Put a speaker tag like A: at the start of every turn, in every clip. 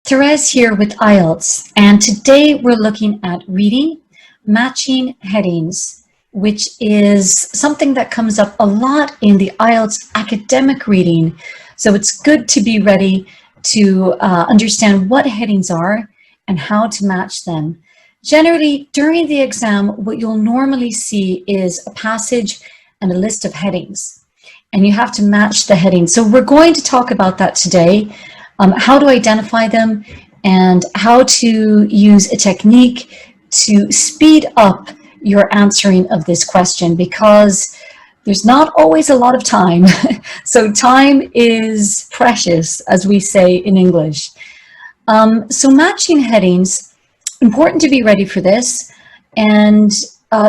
A: Therese here with IELTS, and today we're looking at reading, matching headings, which is something that comes up a lot in the IELTS academic reading. So it's good to be ready to understand what headings are and how to match them. Generally, during the exam, what you'll normally see is a passage and a list of headings, and you have to match the headings. So we're going to talk about that today. How to identify them and how to use a technique to speed up your answering of this question, because there's not always a lot of time. So time is precious, as we say in English. So matching headings, important to be ready for this. And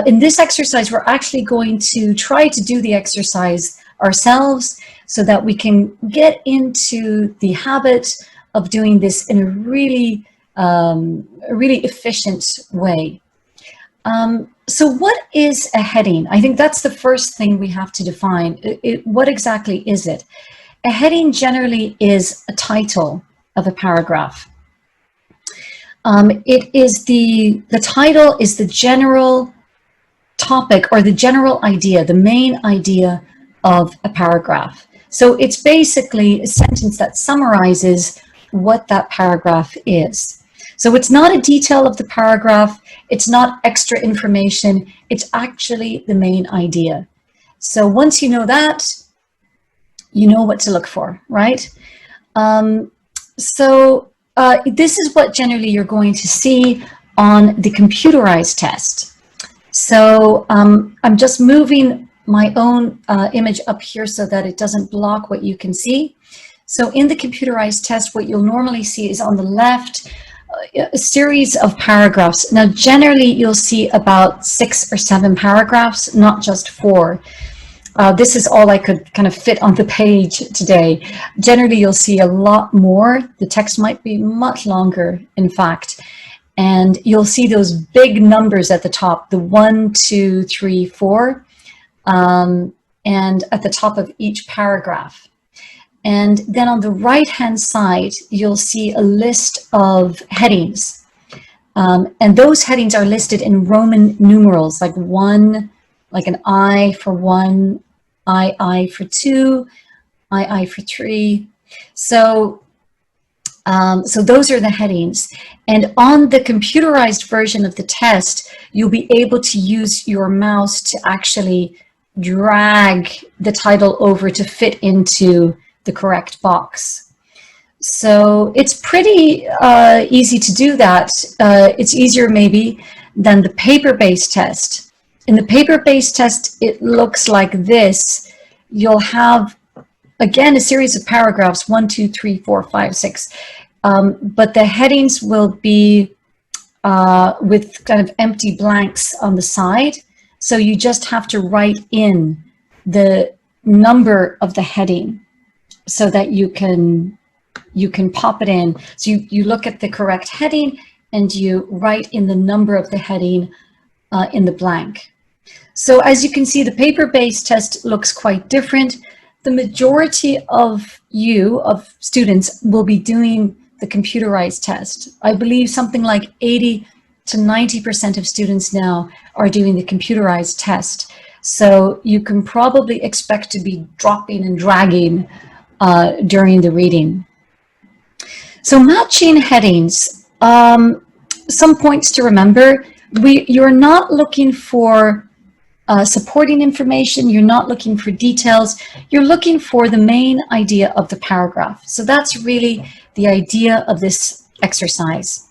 A: in this exercise, we're actually going to try to do the exercise ourselves so that we can get into the habit of doing this in a really efficient way. So what is a heading? I think that's the first thing we have to define. What exactly is it? A heading generally is a title of a paragraph. The title is the general topic or the general idea, the main idea of a paragraph. So it's basically a sentence that summarizes what that paragraph is. So it's not a detail of the paragraph, it's not extra information, it's actually the main idea. So once you know that, you know what to look for, right? This is what generally you're going to see on the computerized test. So I'm just moving my own image up here so that it doesn't block what you can see. So in the computerized test, what you'll normally see is on the left, a series of paragraphs. Now, generally, you'll see about 6 or 7 paragraphs, not just 4. This is all I could kind of fit on the page today. Generally, you'll see a lot more. The text might be much longer, in fact. And you'll see those big numbers at the top, the 1, 2, 3, 4. And at the top of each paragraph. And then on the right-hand side, you'll see a list of headings. And those headings are listed in Roman numerals, like 1, like an I for 1, II for 2, II for 3. So those are the headings. And on the computerized version of the test, you'll be able to use your mouse to actually drag the title over to fit into the correct box. So it's pretty easy to do that. It's easier maybe than the paper-based test. In the paper-based test, it looks like this. You'll have, again, a series of paragraphs, 1, 2, 3, 4, 5, 6. But the headings will be with kind of empty blanks on the side. So you just have to write in the number of the heading so that you can pop it in. So you look at the correct heading and you write in the number of the heading in the blank. So as you can see, the paper-based test looks quite different. The majority of students will be doing the computerized test. I believe something like 80 to 90% of students now are doing the computerized test. So you can probably expect to be dropping and dragging during the reading. So matching headings, some points to remember. You're not looking for supporting information, you're not looking for details, you're looking for the main idea of the paragraph. So that's really the idea of this exercise.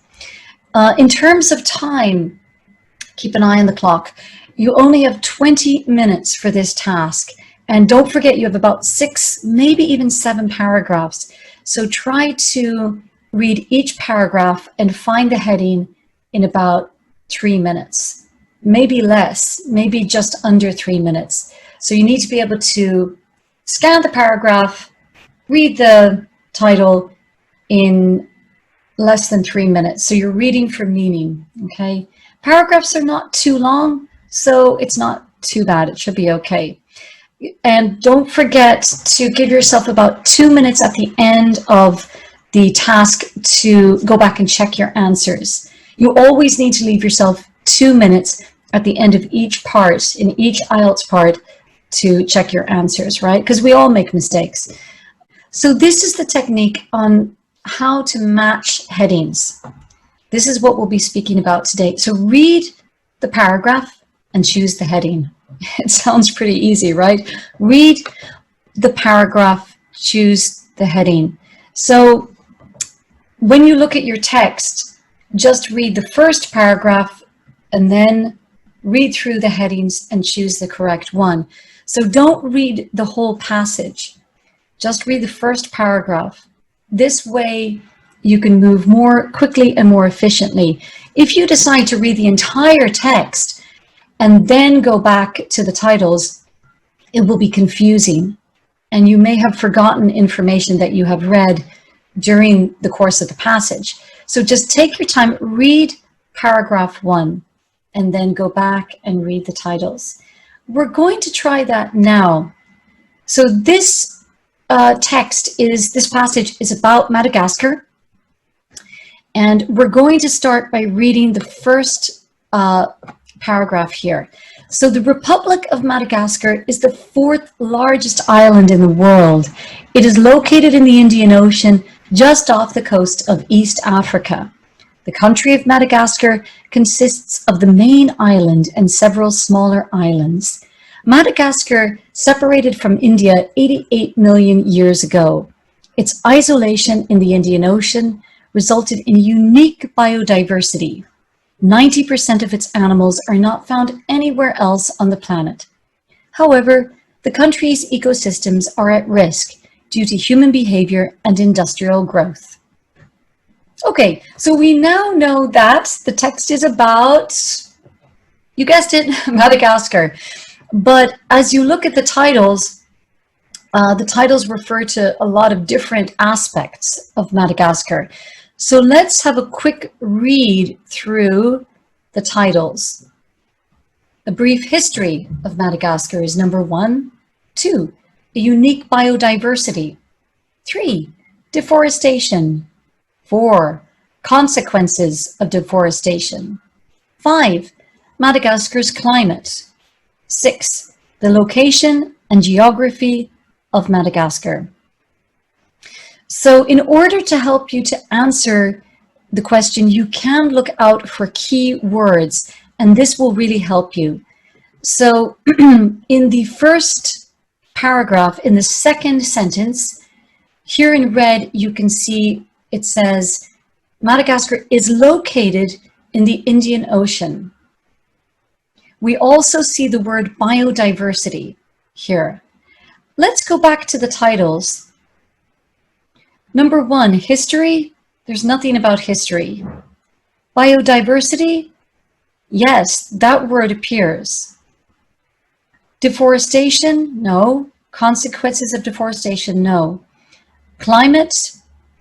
A: In terms of time, keep an eye on the clock. You only have 20 minutes for this task. And don't forget, you have about 6, maybe even 7 paragraphs. So try to read each paragraph and find the heading in about 3 minutes. Maybe less, maybe just under 3 minutes. So you need to be able to scan the paragraph, read the title in less than 3 minutes. So you're reading for meaning, okay? Paragraphs are not too long, so it's not too bad. It should be okay. And don't forget to give yourself about 2 minutes at the end of the task to go back and check your answers. You always need to leave yourself 2 minutes at the end of each part, in each IELTS part, to check your answers, right? Because we all make mistakes. So this is the technique on how to match headings. This is what we'll be speaking about today. So read the paragraph and choose the heading. It sounds pretty easy, right? Read the paragraph, choose the heading. So when you look at your text, just read the first paragraph and then read through the headings and choose the correct one. So don't read the whole passage. Just read the first paragraph. This way you can move more quickly and more efficiently. If you decide to read the entire text and then go back to the titles, it will be confusing. And you may have forgotten information that you have read during the course of the passage. So just take your time, read paragraph 1, and then go back and read the titles. We're going to try that now. So this this passage is about Madagascar. And we're going to start by reading the first paragraph here. So the Republic of Madagascar is the 4th largest island in the world. It is located in the Indian Ocean, just off the coast of East Africa. The country of Madagascar consists of the main island and several smaller islands. Madagascar separated from India 88 million years ago. Its isolation in the Indian Ocean resulted in unique biodiversity. 90% of its animals are not found anywhere else on the planet. However, the country's ecosystems are at risk due to human behavior and industrial growth. Okay, so we now know that the text is about, you guessed it, Madagascar. But as you look at the titles refer to a lot of different aspects of Madagascar. So let's have a quick read through the titles. A brief history of Madagascar is number 1. 2, a unique biodiversity. 3, deforestation. 4, consequences of deforestation. 5, Madagascar's climate. 6, the location and geography of Madagascar. So in order to help you to answer the question, you can look out for key words, and this will really help you. So in the first paragraph, in the second sentence, here in red, you can see it says, Madagascar is located in the Indian Ocean. We also see the word biodiversity here. Let's go back to the titles. Number 1, history. There's nothing about history. Biodiversity. Yes, that word appears. Deforestation. No. Consequences of deforestation. No. Climate.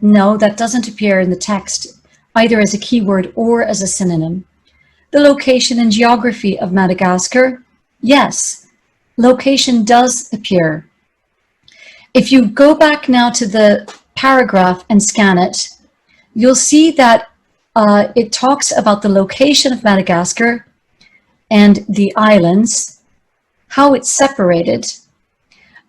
A: No, that doesn't appear in the text either as a keyword or as a synonym. The location and geography of Madagascar. Yes, location does appear. If you go back now to the paragraph and scan it, you'll see that it talks about the location of Madagascar and the islands, how it's separated,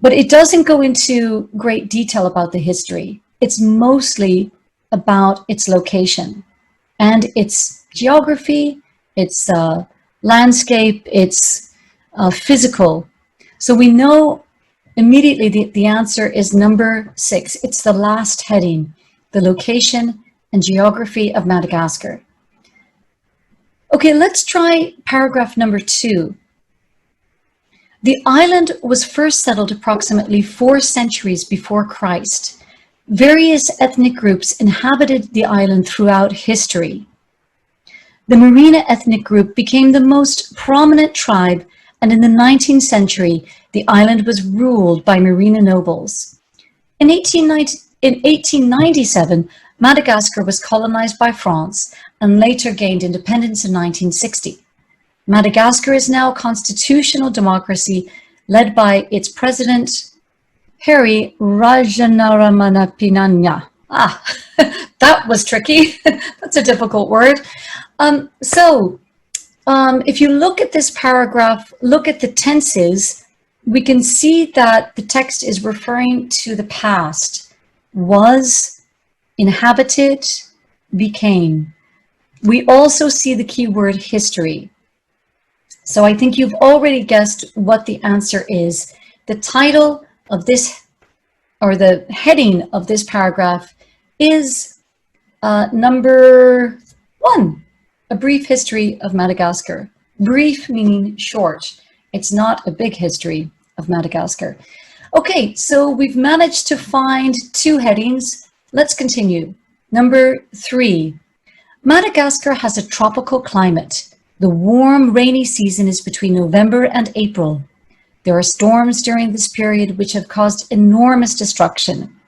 A: but it doesn't go into great detail about the history. It's mostly about its location and its geography, its landscape, its physical. So we know immediately the answer is number 6. It's the last heading, the location and geography of Madagascar. Okay, let's try paragraph number 2. The island was first settled approximately 4 centuries before Christ. Various ethnic groups inhabited the island throughout history. The Merina ethnic group became the most prominent tribe, and in the 19th century, the island was ruled by Merina nobles. In 1897, Madagascar was colonized by France and later gained independence in 1960. Madagascar is now a constitutional democracy led by its president, Harry Rajanaramanapinanya. Ah, that was tricky. That's a difficult word. If you look at this paragraph, look at the tenses, we can see that the text is referring to the past. Was, inhabited, became. We also see the keyword history. So I think you've already guessed what the answer is. The title of this, or the heading of this paragraph, is number 1, a brief history of Madagascar. Brief meaning short. It's not a big history of Madagascar. Okay, so we've managed to find 2 headings. Let's continue. Number 3, Madagascar has a tropical climate. The warm, rainy season is between November and April. There are storms during this period which have caused enormous destruction.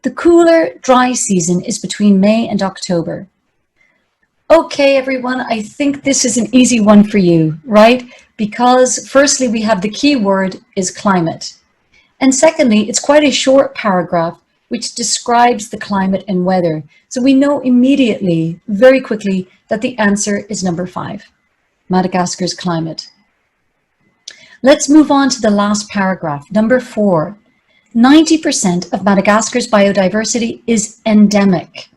A: The cooler, dry season is between May and October. Okay, everyone, I think this is an easy one for you, right? Because firstly, we have the keyword is climate. And secondly, it's quite a short paragraph which describes the climate and weather. So we know immediately, very quickly, that the answer is number 5, Madagascar's climate. Let's move on to the last paragraph, number 4. 90% of Madagascar's biodiversity is endemic.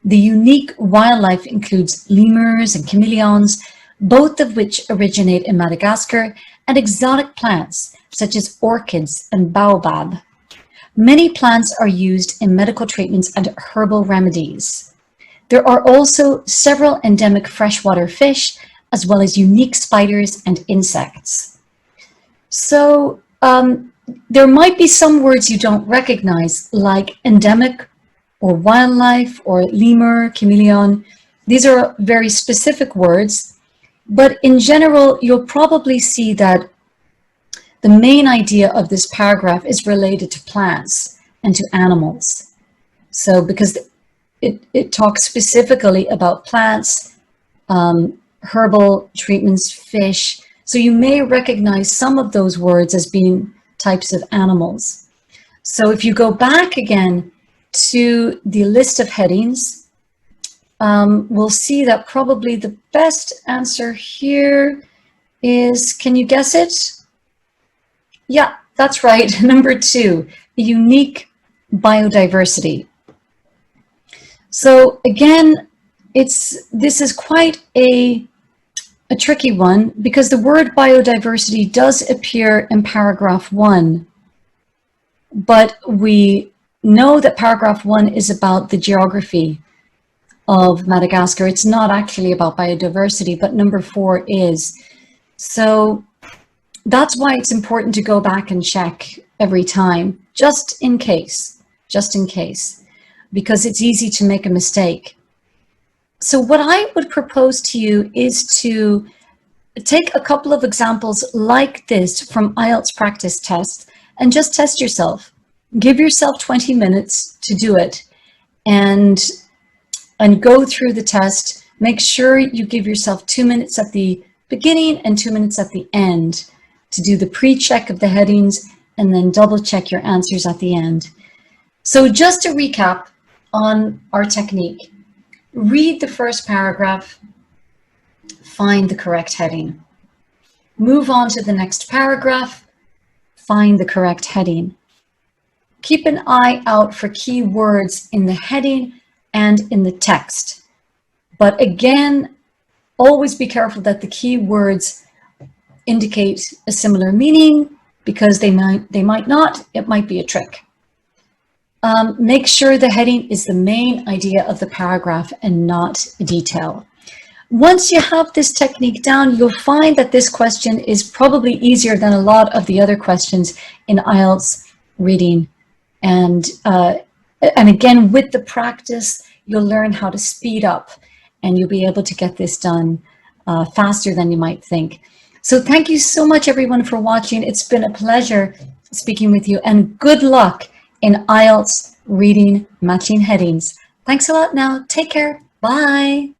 A: The unique wildlife includes lemurs and chameleons, both of which originate in Madagascar, and exotic plants such as orchids and baobab. Many plants are used in medical treatments and herbal remedies. There are also several endemic freshwater fish, as well as unique spiders and insects. So there might be some words you don't recognize, like endemic or wildlife or lemur, chameleon. These are very specific words, but in general, you'll probably see that the main idea of this paragraph is related to plants and to animals. So because it talks specifically about plants, herbal treatments, fish. So you may recognize some of those words as being types of animals. So if you go back again to the list of headings, we'll see that probably the best answer here is, can you guess it? Yeah, that's right. Number 2, unique biodiversity. So again, this is quite a tricky one because the word biodiversity does appear in paragraph 1, but we know that paragraph 1 is about the geography of Madagascar. It's not actually about biodiversity, but number 4 is. So that's why it's important to go back and check every time, just in case, because it's easy to make a mistake. So what I would propose to you is to take a couple of examples like this from IELTS practice tests and just test yourself. Give yourself 20 minutes to do it and go through the test. Make sure you give yourself 2 minutes at the beginning and 2 minutes at the end to do the pre-check of the headings and then double check your answers at the end. So just to recap on our technique, read the first paragraph, find the correct heading. Move on to the next paragraph, find the correct heading. Keep an eye out for key words in the heading and in the text. But again, always be careful that the key words indicate a similar meaning, because they might not, it might be a trick. Make sure the heading is the main idea of the paragraph and not a detail. Once you have this technique down, you'll find that this question is probably easier than a lot of the other questions in IELTS reading. And again, with the practice, you'll learn how to speed up and you'll be able to get this done faster than you might think. So thank you so much, everyone, for watching. It's been a pleasure speaking with you, and good luck in IELTS reading matching headings. Thanks a lot now. Take care. Bye.